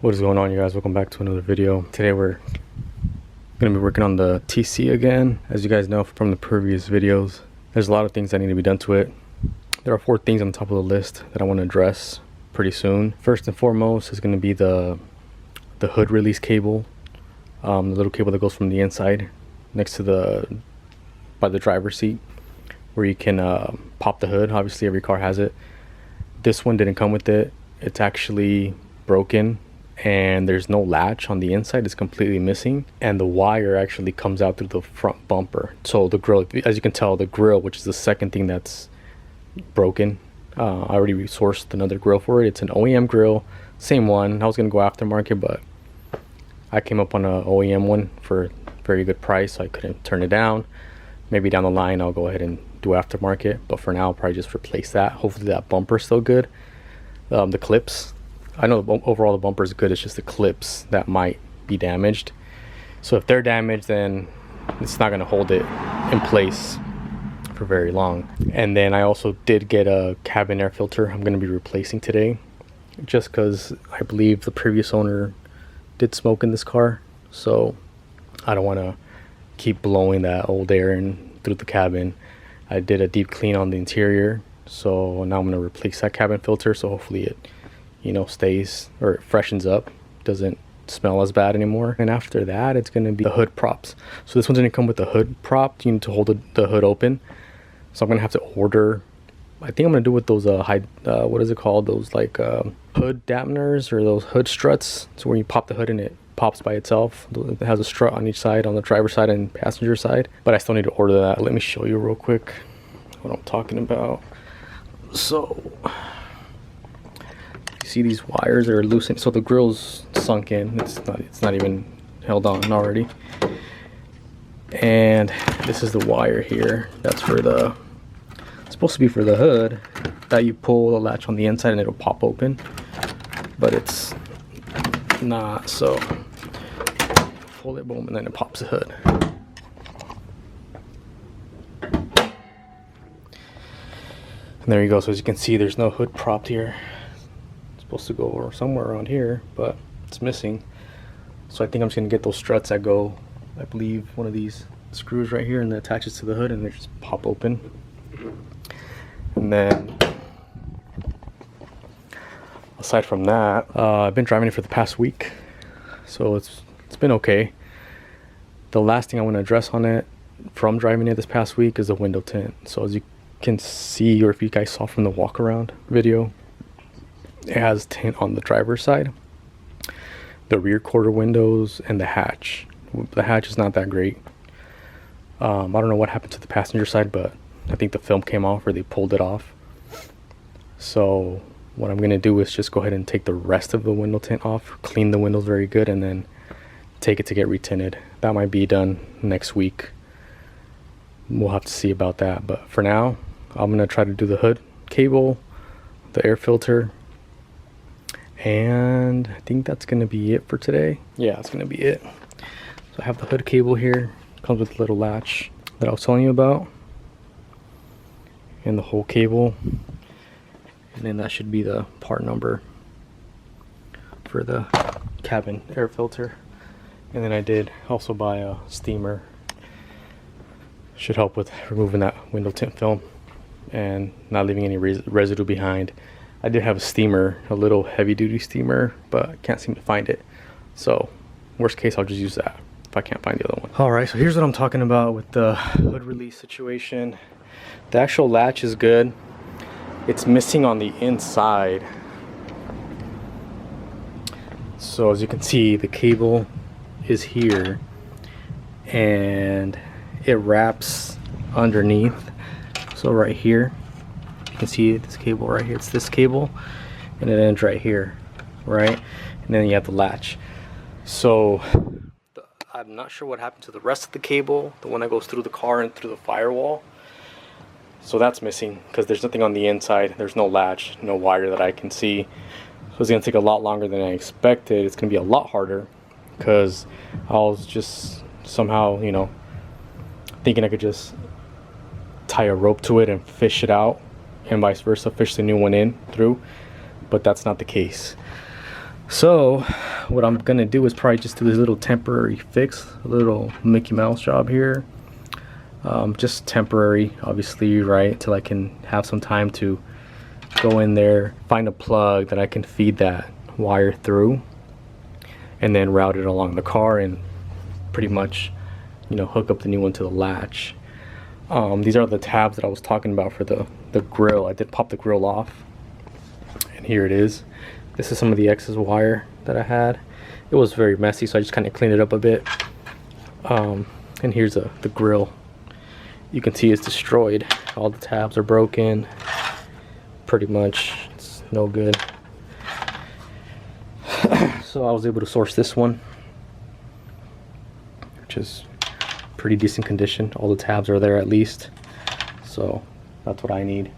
What is going on, you guys? Welcome back to another video. Today we're going to be working on the TC again. As you guys know from the previous videos, there's a lot of things that need to be done to it. There are 4 things on the top of the list that I want to address pretty soon. First and foremost is going to be the hood release cable, the little cable that goes from the inside next to by the driver's seat, where you can pop the hood. Obviously every car has it. This one didn't come with it. It's actually broken and there's no latch on the inside. It's completely missing, and the wire actually comes out through the front bumper. So the grill, as you can tell, the grill, which is the second thing that's broken, I already resourced another grill for it. It's an OEM grill, same one. I was gonna go aftermarket, but I came up on an OEM one for a very good price, so I couldn't turn it down. Maybe down the line I'll go ahead and do aftermarket, but for now I'll probably just replace that. Hopefully that bumper's still good. The clips, I know overall the bumper is good, it's just the clips that might be damaged. So if they're damaged, then it's not going to hold it in place for very long. And then I also did get a cabin air filter I'm going to be replacing today, just because I believe the previous owner did smoke in this car, so I don't want to keep blowing that old air in through the cabin. I did a deep clean on the interior, so now I'm going to replace that cabin filter, so hopefully it, you know, stays or it freshens up, doesn't smell as bad anymore. And after that, it's going to be the hood props. So this one's going to come with the hood prop. You need to hold the hood open, so I'm going to have to order, I think I'm going to do with those what is it called, those like hood dampeners, or those hood struts. So when you pop the hood and it pops by itself. It has a strut on each side, on the driver's side and passenger side, but I still need to order that. Let me show you real quick what I'm talking about. So you see these wires are loosened, so the grill's sunk in. It's not even held on already. And this is the wire here. That's for it's supposed to be for the hood, that you pull the latch on the inside and it'll pop open, but it's not. So pull it, boom, and then it pops the hood. And there you go. So as you can see, there's no hood propped here. It's supposed to go somewhere around here, but it's missing. So I think I'm just gonna get those struts that go, I believe, one of these screws right here, and that attaches to the hood, and they just pop open. And then aside from that, I've been driving it for the past week, so it's been okay. The last thing I want to address on it from driving it this past week is the window tint. So as you can see, or if you guys saw from the walk around video, it has tint on the driver's side, the rear quarter windows, and the hatch. The hatch is not that great. I don't know what happened to the passenger side, but I think the film came off, or they pulled it off. So what I'm going to do is just go ahead and take the rest of the window tint off, clean the windows very good, and then take it to get retinted. That might be done next week. We'll have to see about that, but for now I'm going to try to do the hood cable, the air filter, and I think that's going to be it for today. Yeah, it's going to be it. So I have the hood cable here, comes with a little latch that I was telling you about, and the whole cable, and then that should be the part number for the cabin air filter. And then I did also buy a steamer. Should help with removing that window tint film and not leaving any residue behind. I did have a steamer, a little heavy duty steamer, but I can't seem to find it. So worst case, I'll just use that if I can't find the other one. All right, so here's what I'm talking about with the hood release situation. The actual latch is good. It's missing on the inside. So as you can see, the cable is here and it wraps underneath. So right here, you can see this cable right here. It's this cable, and it ends right here, right? And then you have the latch. So I'm not sure what happened to the rest of the cable, the one that goes through the car and through the firewall. So that's missing because there's nothing on the inside. There's no latch, no wire that I can see. So it's gonna take a lot longer than I expected. It's gonna be a lot harder because I was just somehow, you know, thinking I could just tie a rope to it and fish it out, and vice versa, fish the new one in through, but that's not the case. So what I'm gonna do is probably just do this little temporary fix, a little Mickey Mouse job here. Just temporary, obviously, right, till I can have some time to go in there, find a plug that I can feed that wire through, and then route it along the car and pretty much, you know, hook up the new one to the latch. These are the tabs that I was talking about for the grill. I did pop the grill off, and here it is. This is some of the excess wire that I had. It was very messy, so I just kind of cleaned it up a bit. And here's the grill. You can see it's destroyed. All the tabs are broken. Pretty much, it's no good. So I was able to source this one, which is pretty decent condition. All the tabs are there at least, so that's what I need.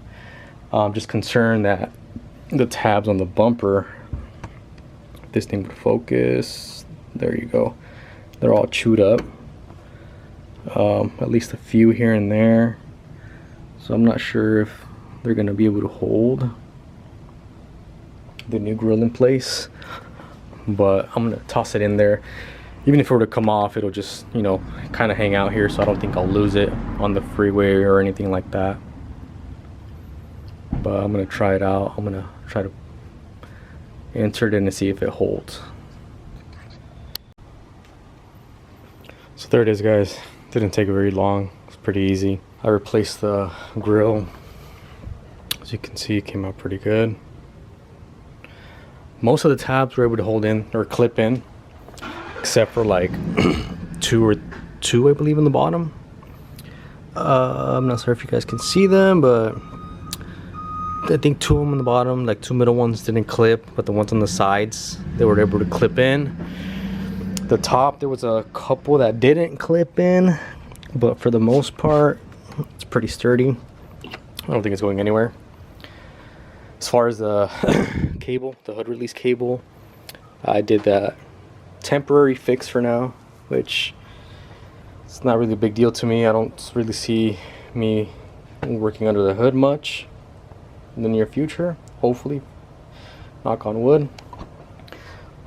I'm just concerned that the tabs on the bumper, if this thing would focus, there you go, they're all chewed up, at least a few here and there, so I'm not sure if they're gonna be able to hold the new grill in place, but I'm gonna toss it in there. Even if it were to come off, it'll just, you know, kind of hang out here, so I don't think I'll lose it on the freeway or anything like that. But I'm gonna try it out. I'm gonna try to insert it in and see if it holds. So there it is, guys. Didn't take very long. It's pretty easy. I replaced the grill. As you can see, it came out pretty good. Most of the tabs were able to hold in or clip in, except for like two, I believe, in the bottom. I'm not sure if you guys can see them, but I think two of them in the bottom, like two middle ones, didn't clip, but the ones on the sides, they were able to clip in. The top, there was a couple that didn't clip in, but for the most part, it's pretty sturdy. I don't think it's going anywhere. As far as the cable, the hood release cable, I did that temporary fix for now, which it's not really a big deal to me. I don't really see me working under the hood much in the near future, hopefully, knock on wood.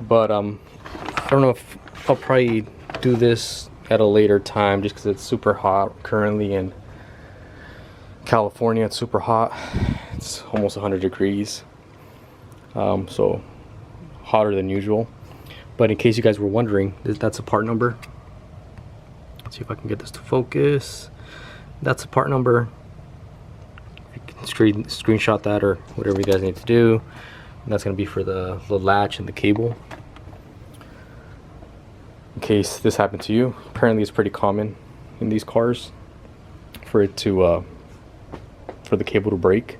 But I don't know if I'll probably do this at a later time, just because it's super hot currently in California. It's super hot. It's almost 100 degrees, so hotter than usual. But in case you guys were wondering, that's a part number. Let's see if I can get this to focus. That's a part number. You can screenshot that or whatever you guys need to do. And that's going to be for the latch and the cable. In case this happened to you, apparently it's pretty common in these cars for it to for the cable to break.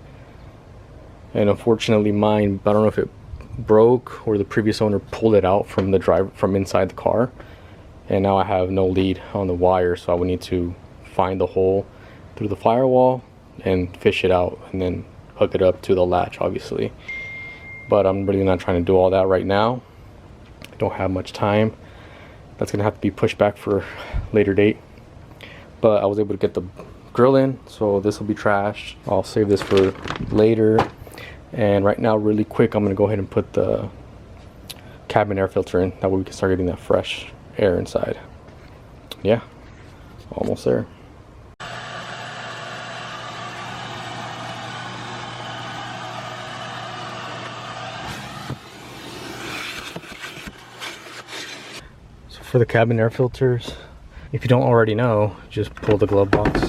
And unfortunately mine, I don't know if it broke or the previous owner pulled it out from the driver, from inside the car, and now I have no lead on the wire, so I would need to find the hole through the firewall and fish it out and then hook it up to the latch, obviously. But I'm really not trying to do all that right now. I don't have much time. That's gonna have to be pushed back for a later date. But I was able to get the grill in, so this will be trashed. I'll save this for later. And right now, really quick, I'm gonna go ahead and put the cabin air filter in. That way we can start getting that fresh air inside. Yeah, almost there. So for the cabin air filters, if you don't already know, just pull the glove box,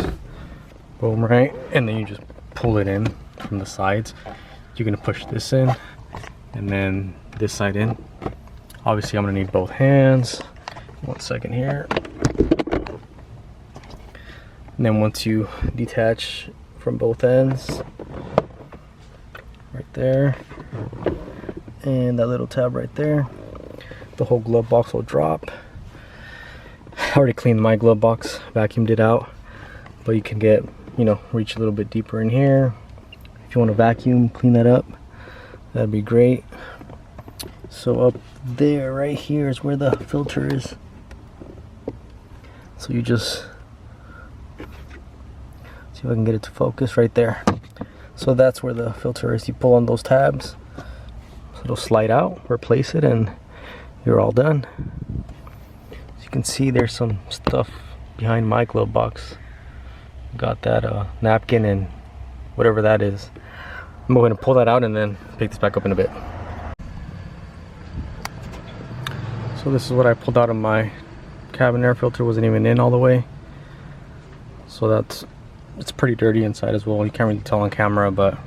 boom, right? And then you just pull it in from the sides. You're gonna push this in and then this side in. Obviously I'm gonna need both hands. 1 second here. And then once you detach from both ends, right there, and that little tab right there, the whole glove box will drop. I already cleaned my glove box, vacuumed it out, but you can get, you know, reach a little bit deeper in here. If you want to vacuum, clean that up, that'd be great. So up there, right here is where the filter is. So you just, see if I can get it to focus right there. So that's where the filter is. You pull on those tabs, so it'll slide out, replace it, and you're all done. As you can see, there's some stuff behind my glove box. Got that napkin and whatever that is. I'm going to pull that out and then pick this back up in a bit. So this is what I pulled out of my cabin air filter. Wasn't even in all the way, so it's pretty dirty inside as well. You can't really tell on camera, but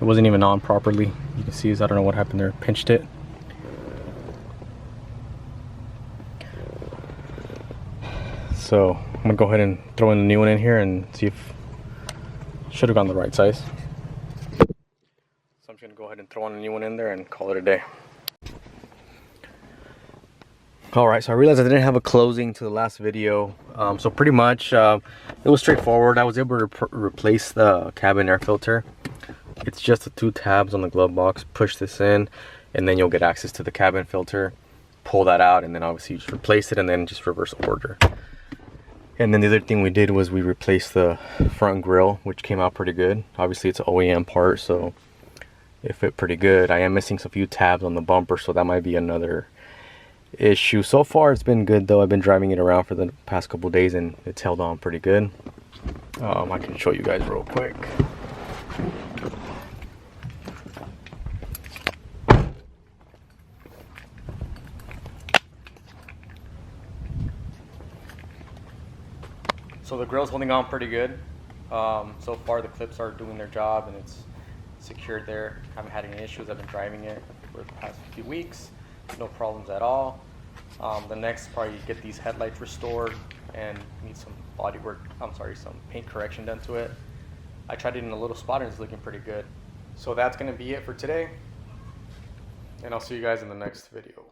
it wasn't even on properly. You can see, I don't know what happened there, pinched it. So I'm gonna go ahead and throw in the new one in here and see if should have gone the right size. So I'm just gonna go ahead and throw on a new one in there and call it a day. Alright, so I realized I didn't have a closing to the last video. So pretty much it was straightforward. I was able to replace the cabin air filter. It's just the 2 tabs on the glove box. Push this in and then you'll get access to the cabin filter. Pull that out and then obviously you just replace it and then just reverse order. And then the other thing we did was we replaced the front grille, which came out pretty good. Obviously it's an OEM part, so it fit pretty good. I am missing a few tabs on the bumper, so that might be another issue. So far it's been good though. I've been driving it around for the past couple days and it's held on pretty good. I can show you guys real quick. So the grille's holding on pretty good. So far the clips are doing their job and it's secured there. Haven't had any issues. I've been driving it for the past few weeks. No problems at all. The next part, you get these headlights restored and need some body work, some paint correction done to it. I tried it in a little spot and it's looking pretty good. So that's gonna be it for today. And I'll see you guys in the next video.